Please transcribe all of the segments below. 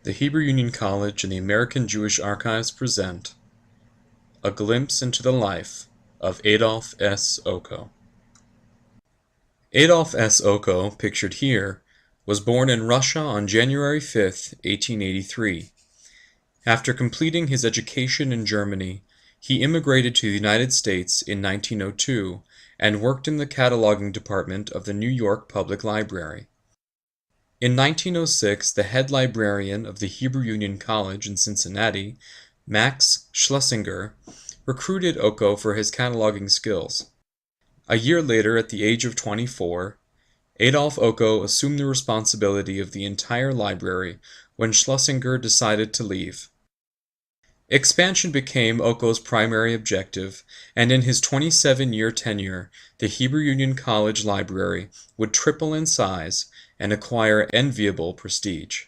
The Hebrew Union College and the American Jewish Archives present A Glimpse into the Life of Adolph S. Ocko. Adolph S. Ocko, pictured here, was born in Russia on January 5, 1883. After completing his education in Germany, he immigrated to the United States in 1902 and worked in the cataloging department of the New York Public Library. In 1906, the head librarian of the Hebrew Union College in Cincinnati, Max Schlesinger, recruited Ocko for his cataloging skills. A year later, at the age of 24, Adolph Ocko assumed the responsibility of the entire library when Schlesinger decided to leave. Expansion became Ocko's primary objective, and in his 27-year tenure, the Hebrew Union College Library would triple in size and acquire enviable prestige.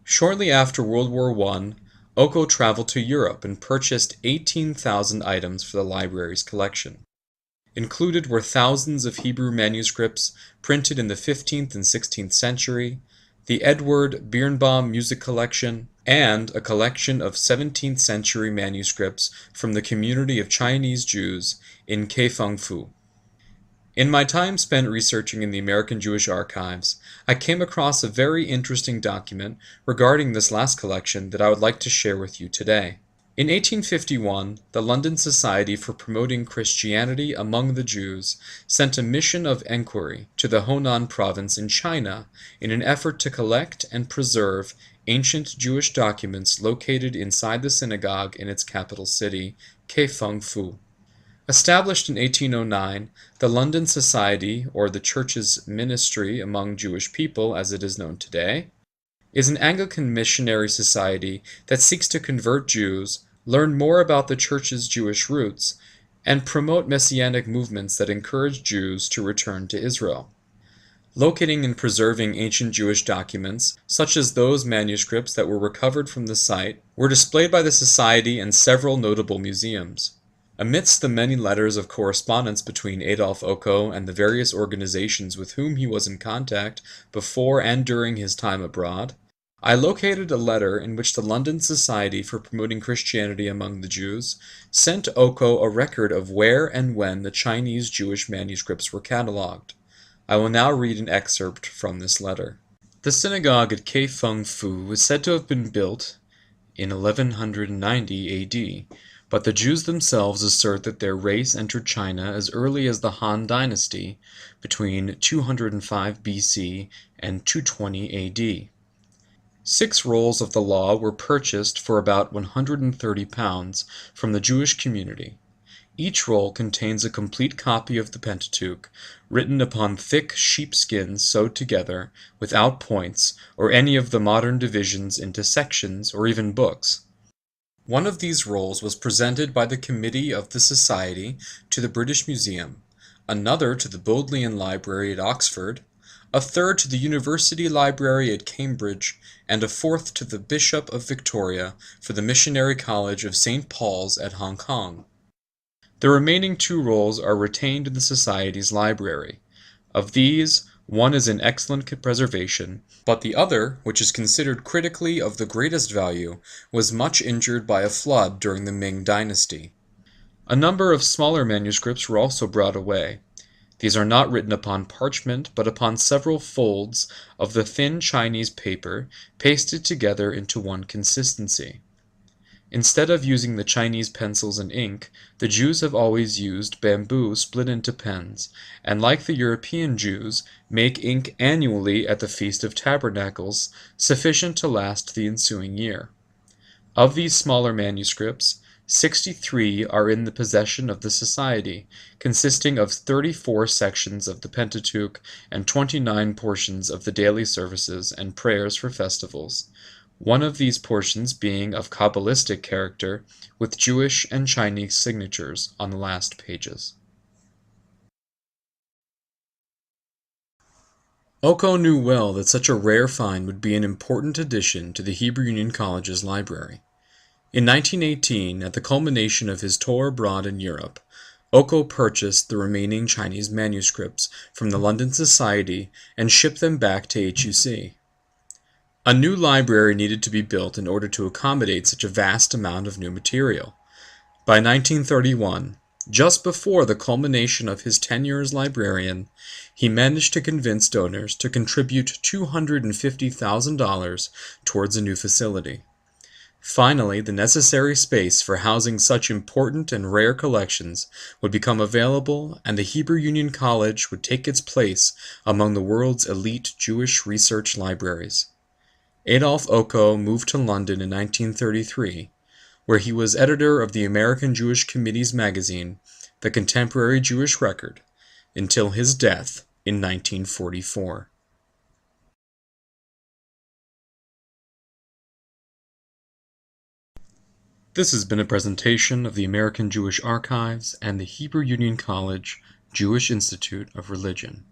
Shortly after World War I, Ocko traveled to Europe and purchased 18,000 items for the library's collection. Included were thousands of Hebrew manuscripts printed in the 15th and 16th century, the Edward Birnbaum music collection, and a collection of 17th century manuscripts from the community of Chinese Jews in Kaifengfu. In my time spent researching in the American Jewish Archives, I came across a very interesting document regarding this last collection that I would like to share with you today. In 1851, the London Society for Promoting Christianity Among the Jews sent a mission of enquiry to the Honan province in China in an effort to collect and preserve ancient Jewish documents located inside the synagogue in its capital city, Kaifengfu. Established in 1809, the London Society, or the Church's Ministry Among Jewish People as it is known today, is an Anglican missionary society that seeks to convert Jews, learn more about the Church's Jewish roots, and promote messianic movements that encourage Jews to return to Israel. Locating and preserving ancient Jewish documents, such as those manuscripts that were recovered from the site, were displayed by the Society in several notable museums. Amidst the many letters of correspondence between Adolph Ocko and the various organizations with whom he was in contact before and during his time abroad, I located a letter in which the London Society for Promoting Christianity Among the Jews sent Ocko a record of where and when the Chinese Jewish manuscripts were catalogued. I will now read an excerpt from this letter. The synagogue at Kaifengfu was said to have been built in 1190 AD, but the Jews themselves assert that their race entered China as early as the Han Dynasty, between 205 BC and 220 AD. 6 rolls of the law were purchased for about £130 from the Jewish community. Each roll contains a complete copy of the Pentateuch, written upon thick sheepskins sewed together, without points, or any of the modern divisions into sections or even books. One of these rolls was presented by the committee of the Society to the British Museum, another to the Bodleian Library at Oxford, a third to the University Library at Cambridge, and a fourth to the Bishop of Victoria for the Missionary College of St. Paul's at Hong Kong. The remaining 2 rolls are retained in the Society's library. Of these, one is in excellent preservation, but the other, which is considered critically of the greatest value, was much injured by a flood during the Ming Dynasty. A number of smaller manuscripts were also brought away. These are not written upon parchment, but upon several folds of the thin Chinese paper pasted together into one consistency. Instead of using the Chinese pencils and ink, the Jews have always used bamboo split into pens, and like the European Jews, make ink annually at the Feast of Tabernacles, sufficient to last the ensuing year. Of these smaller manuscripts, 63 are in the possession of the Society, consisting of 34 sections of the Pentateuch and 29 portions of the daily services and prayers for festivals, one of these portions being of Kabbalistic character, with Jewish and Chinese signatures on the last pages. Ocko knew well that such a rare find would be an important addition to the Hebrew Union College's library. In 1918, at the culmination of his tour abroad in Europe, Ocko purchased the remaining Chinese manuscripts from the London Society and shipped them back to HUC. A new library needed to be built in order to accommodate such a vast amount of new material. By 1931, just before the culmination of his tenure as librarian, he managed to convince donors to contribute $250,000 towards a new facility. Finally, the necessary space for housing such important and rare collections would become available, and the Hebrew Union College would take its place among the world's elite Jewish research libraries. Adolph moved to London in 1933, where he was editor of the American Jewish Committee's magazine, The Contemporary Jewish Record, until his death in 1944. This has been a presentation of the American Jewish Archives and the Hebrew Union College Jewish Institute of Religion.